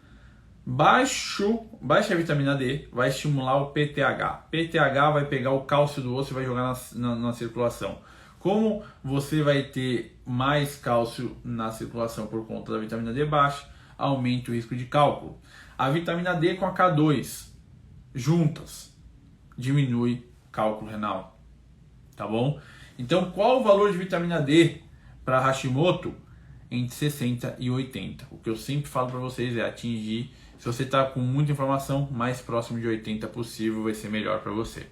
Baixa vitamina D vai estimular o PTH. PTH vai pegar o cálcio do osso e vai jogar na circulação. Como você vai ter mais cálcio na circulação por conta da vitamina D baixa, aumenta o risco de cálculo. A vitamina D com a K2 juntas diminui cálculo renal, tá bom? Então, qual o valor de vitamina D para Hashimoto? Entre 60 e 80. O que eu sempre falo para vocês é atingir, se você está com muita inflamação, mais próximo de 80 possível vai ser melhor para você.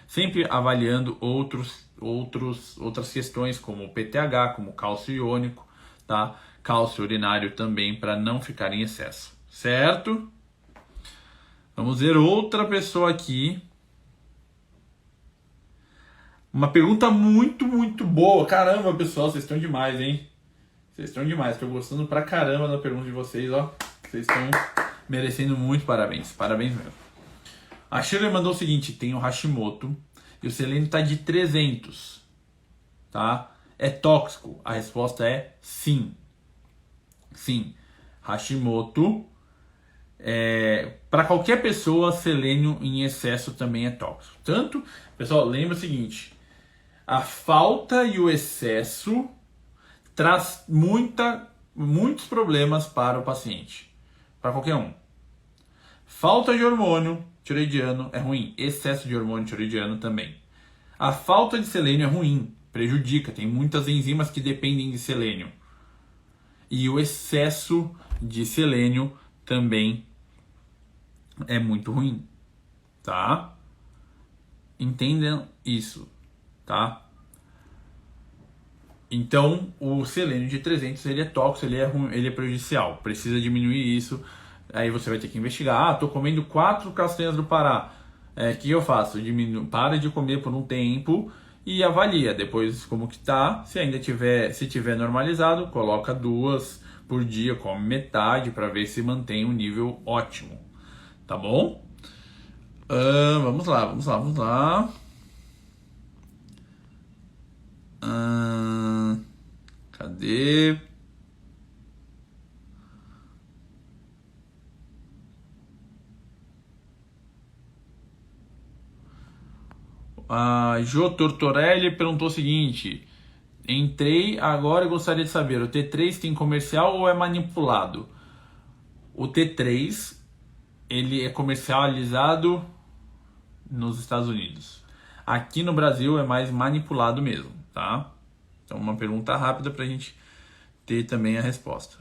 sempre avaliando outras questões como o PTH, como cálcio iônico, tá? Cálcio urinário também, para não ficar em excesso, certo? Vamos ver outra pessoa aqui. Uma pergunta muito, muito boa. Caramba, pessoal, vocês estão demais, hein? Vocês estão demais. Estou gostando pra caramba da pergunta de vocês, ó. Vocês estão merecendo muito parabéns. Parabéns mesmo. A Shirley mandou o seguinte: tem o Hashimoto e o selênio tá de 300, tá? É tóxico? A resposta é sim. Sim. Hashimoto, para qualquer pessoa, selênio em excesso também é tóxico. Tanto, pessoal, lembra o seguinte: a falta e o excesso traz muitos problemas para o paciente, para qualquer um. Falta de hormônio tiroidiano é ruim, excesso de hormônio tiroidiano também. A falta de selênio é ruim, prejudica, tem muitas enzimas que dependem de selênio. E o excesso de selênio também é muito ruim, tá? Entendam isso, tá? Então, o selênio de 300, ele é tóxico, ele é ruim, ele é prejudicial. Precisa diminuir isso. Aí você vai ter que investigar. Tô comendo 4 castanhas do Pará. Que eu faço? Para de comer por um tempo e avalia depois como que tá. Se tiver normalizado, coloca 2 por dia, come metade para ver se mantém um nível ótimo. Tá bom? Vamos lá. Cadê? A Jo Tortorelli perguntou o seguinte: entrei agora e gostaria de saber, o T3 tem comercial ou é manipulado? O T3, ele é comercializado nos Estados Unidos. Aqui no Brasil é mais manipulado mesmo, tá? Então, uma pergunta rápida para a gente ter também a resposta.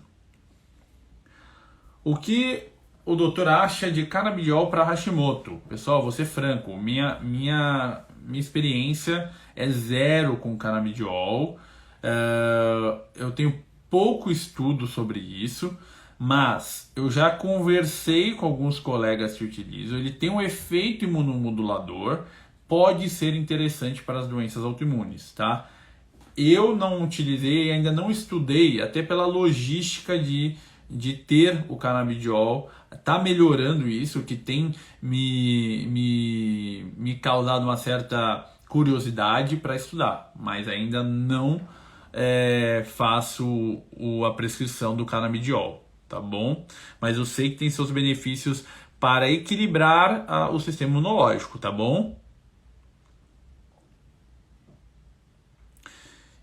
O que o doutor acha de canabidiol para Hashimoto? Pessoal, vou ser franco, minha experiência é 0 com canabidiol. Eu tenho pouco estudo sobre isso, mas eu já conversei com alguns colegas que utilizam. Ele tem um efeito imunomodulador, pode ser interessante para as doenças autoimunes, tá? Eu não utilizei, ainda não estudei, até pela logística de ter o canabidiol. Tá melhorando isso, que tem me causado uma certa curiosidade para estudar, mas ainda não faço a prescrição do canabidiol, tá bom? Mas eu sei que tem seus benefícios para equilibrar o sistema imunológico, tá bom?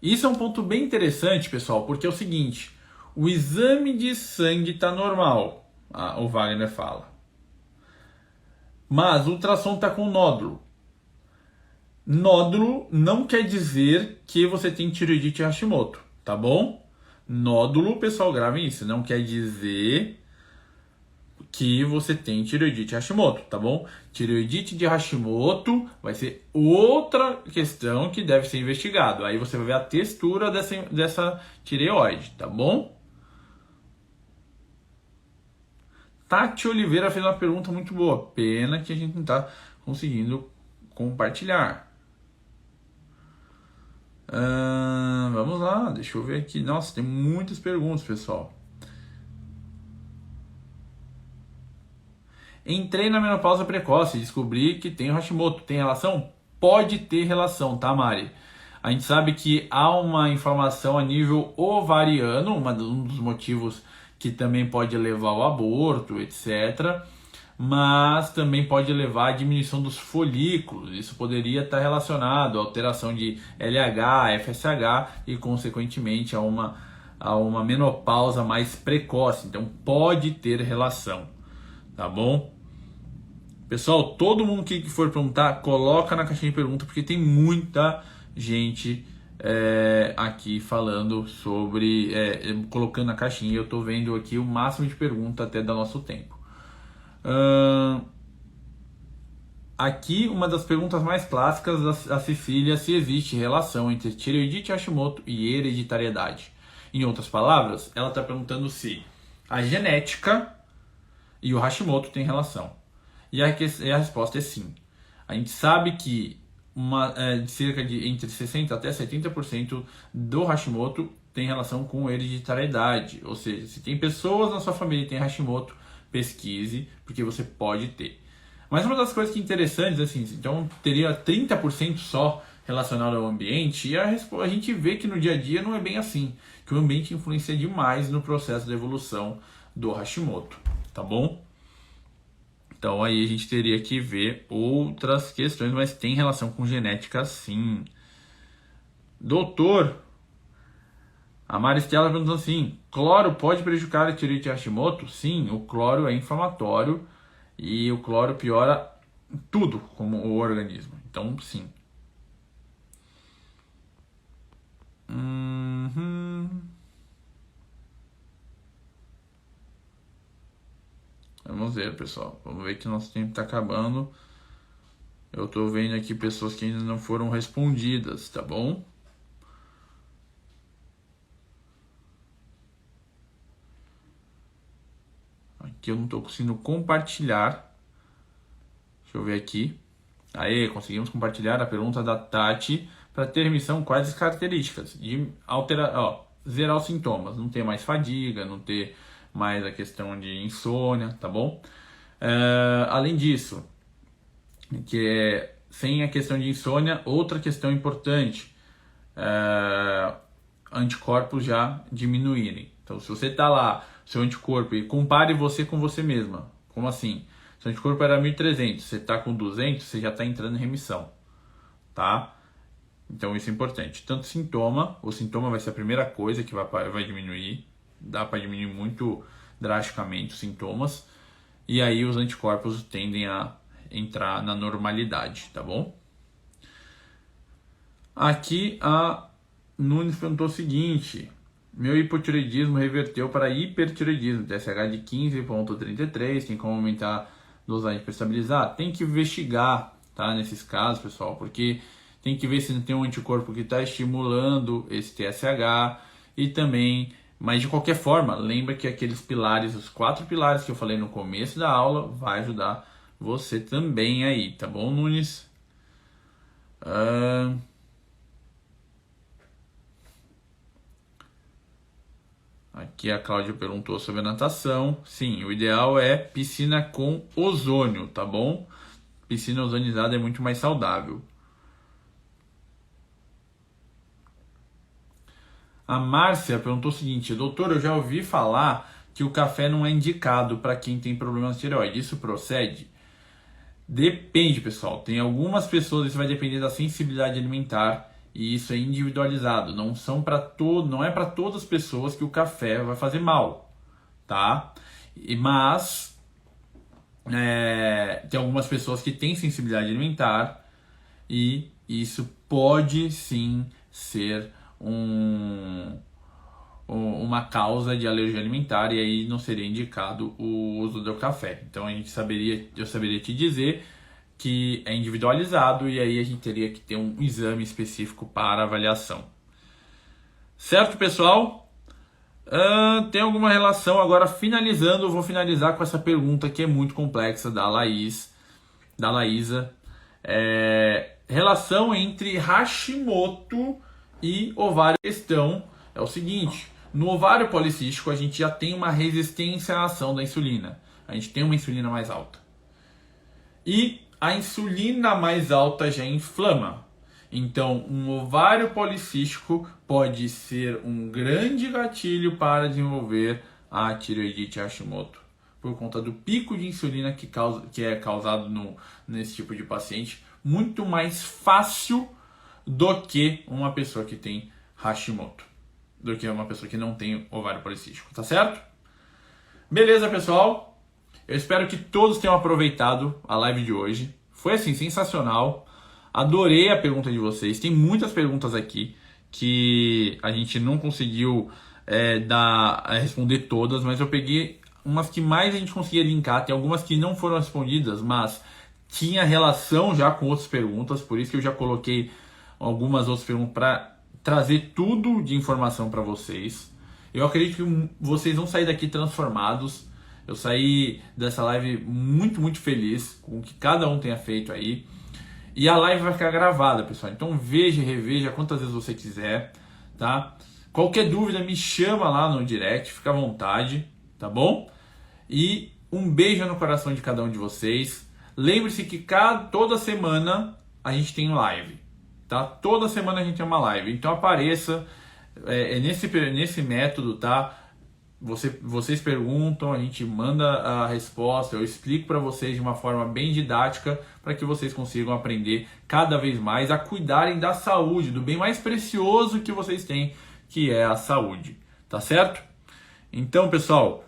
Isso é um ponto bem interessante, pessoal, porque é o seguinte: o exame de sangue está normal, o Wagner fala, mas o ultrassom está com nódulo. Nódulo não quer dizer que você tem tireoidite Hashimoto, tá bom? Nódulo, pessoal, gravem isso, não quer dizer que você tem tireoidite Hashimoto, tá bom? Tireoidite de Hashimoto vai ser outra questão que deve ser investigado. Aí você vai ver a textura dessa tireoide, tá bom? Tati Oliveira fez uma pergunta muito boa. Pena que a gente não está conseguindo compartilhar. Vamos lá, deixa eu ver aqui. Nossa, tem muitas perguntas, pessoal. Entrei na menopausa precoce e descobri que tenho Hashimoto. Tem relação? Pode ter relação, tá, Mari? A gente sabe que há uma inflamação a nível ovariano, um dos motivos que também pode levar ao aborto, etc. Mas também pode levar à diminuição dos folículos. Isso poderia estar relacionado à alteração de LH, FSH e, consequentemente, a uma menopausa mais precoce. Então, pode ter relação, tá bom? Pessoal, todo mundo que for perguntar, coloca na caixinha de pergunta, porque tem muita gente aqui falando sobre, colocando na caixinha. Eu estou vendo aqui o máximo de perguntas até do nosso tempo. aqui uma das perguntas mais clássicas da Cecília, se existe relação entre tireoidite Hashimoto e hereditariedade. Em outras palavras, ela está perguntando se a genética e o Hashimoto têm relação. E a resposta é sim. A gente sabe que cerca de entre 60% até 70% do Hashimoto tem relação com hereditariedade. Ou seja, se tem pessoas na sua família que têm Hashimoto, pesquise, porque você pode ter. Mas uma das coisas que interessantes, assim, então teria 30% só relacionado ao ambiente, e a gente vê que no dia a dia não é bem assim, que o ambiente influencia demais no processo de evolução do Hashimoto, tá bom? Então aí a gente teria que ver outras questões, mas tem relação com genética sim. Doutor, a Maristela perguntou assim, cloro pode prejudicar a tireoidite Hashimoto? Sim, o cloro é inflamatório e o cloro piora tudo como o organismo. Então sim. Vamos ver, pessoal. Vamos ver que nosso tempo está acabando. Eu estou vendo aqui pessoas que ainda não foram respondidas, tá bom? Aqui eu não estou conseguindo compartilhar. Deixa eu ver aqui. Aê, conseguimos compartilhar a pergunta da Tati. Para ter remissão, quais as características? De zerar os sintomas. Não ter mais fadiga, não ter mais a questão de insônia, tá bom? Além disso, sem a questão de insônia, outra questão importante, anticorpos já diminuírem. Então, se você está lá, seu anticorpo, e compare você com você mesma. Como assim? Seu anticorpo era 1.300, você está com 200, você já está entrando em remissão, tá? Então, isso é importante. Tanto o sintoma vai ser a primeira coisa que vai diminuir, dá para diminuir muito drasticamente os sintomas, e aí os anticorpos tendem a entrar na normalidade, tá bom? Aqui a Nunes perguntou o seguinte, meu hipotireoidismo reverteu para hipertireoidismo, TSH de 15,33, tem como aumentar a dosagem para estabilizar? Tem que investigar, tá, nesses casos, pessoal, porque tem que ver se não tem um anticorpo que está estimulando esse TSH e também, mas de qualquer forma, lembra que aqueles pilares, os 4 pilares que eu falei no começo da aula, vai ajudar você também aí, tá bom, Nunes? Aqui a Cláudia perguntou sobre a natação. Sim, o ideal é piscina com ozônio, tá bom? Piscina ozonizada é muito mais saudável. A Márcia perguntou o seguinte, doutor, eu já ouvi falar que o café não é indicado para quem tem problemas de tireoide. Isso procede? Depende, pessoal. Tem algumas pessoas, isso vai depender da sensibilidade alimentar e isso é individualizado. Não é para todas as pessoas que o café vai fazer mal, tá? Mas tem algumas pessoas que têm sensibilidade alimentar e isso pode sim ser uma causa de alergia alimentar e aí não seria indicado o uso do café. Então eu saberia te dizer que é individualizado e aí a gente teria que ter um exame específico para avaliação. Certo, pessoal? Tem alguma relação? Agora finalizando, eu vou finalizar com essa pergunta que é muito complexa da Laísa. Relação entre Hashimoto e ovário. A questão é o seguinte, no ovário policístico a gente já tem uma resistência à ação da insulina. A gente tem uma insulina mais alta. E a insulina mais alta já inflama. Então, um ovário policístico pode ser um grande gatilho para desenvolver a tireoidite Hashimoto. Por conta do pico de insulina que é causado nesse tipo de paciente, muito mais fácil do que uma pessoa que tem Hashimoto, do que uma pessoa que não tem ovário policístico, tá certo? Beleza, pessoal? Eu espero que todos tenham aproveitado a live de hoje. Foi assim, sensacional. Adorei a pergunta de vocês. Tem muitas perguntas aqui que a gente não conseguiu responder todas, mas eu peguei umas que mais a gente conseguia linkar. Tem algumas que não foram respondidas, mas tinha relação já com outras perguntas, por isso que eu já coloquei algumas outras perguntas para trazer tudo de informação para vocês. Eu acredito que vocês vão sair daqui transformados. Eu saí dessa live muito, muito feliz com o que cada um tenha feito aí. E a live vai ficar gravada, pessoal. Então veja e reveja quantas vezes você quiser, tá? Qualquer dúvida me chama lá no direct, fica à vontade, tá bom? E um beijo no coração de cada um de vocês. Lembre-se que toda semana a gente tem live, tá? Toda semana a gente tem uma live. Então apareça nesse método, tá? Vocês perguntam, a gente manda a resposta, eu explico para vocês de uma forma bem didática para que vocês consigam aprender cada vez mais a cuidarem da saúde, do bem mais precioso que vocês têm, que é a saúde, tá certo? Então, pessoal,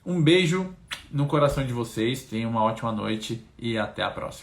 um beijo no coração de vocês, tenham uma ótima noite e até a próxima.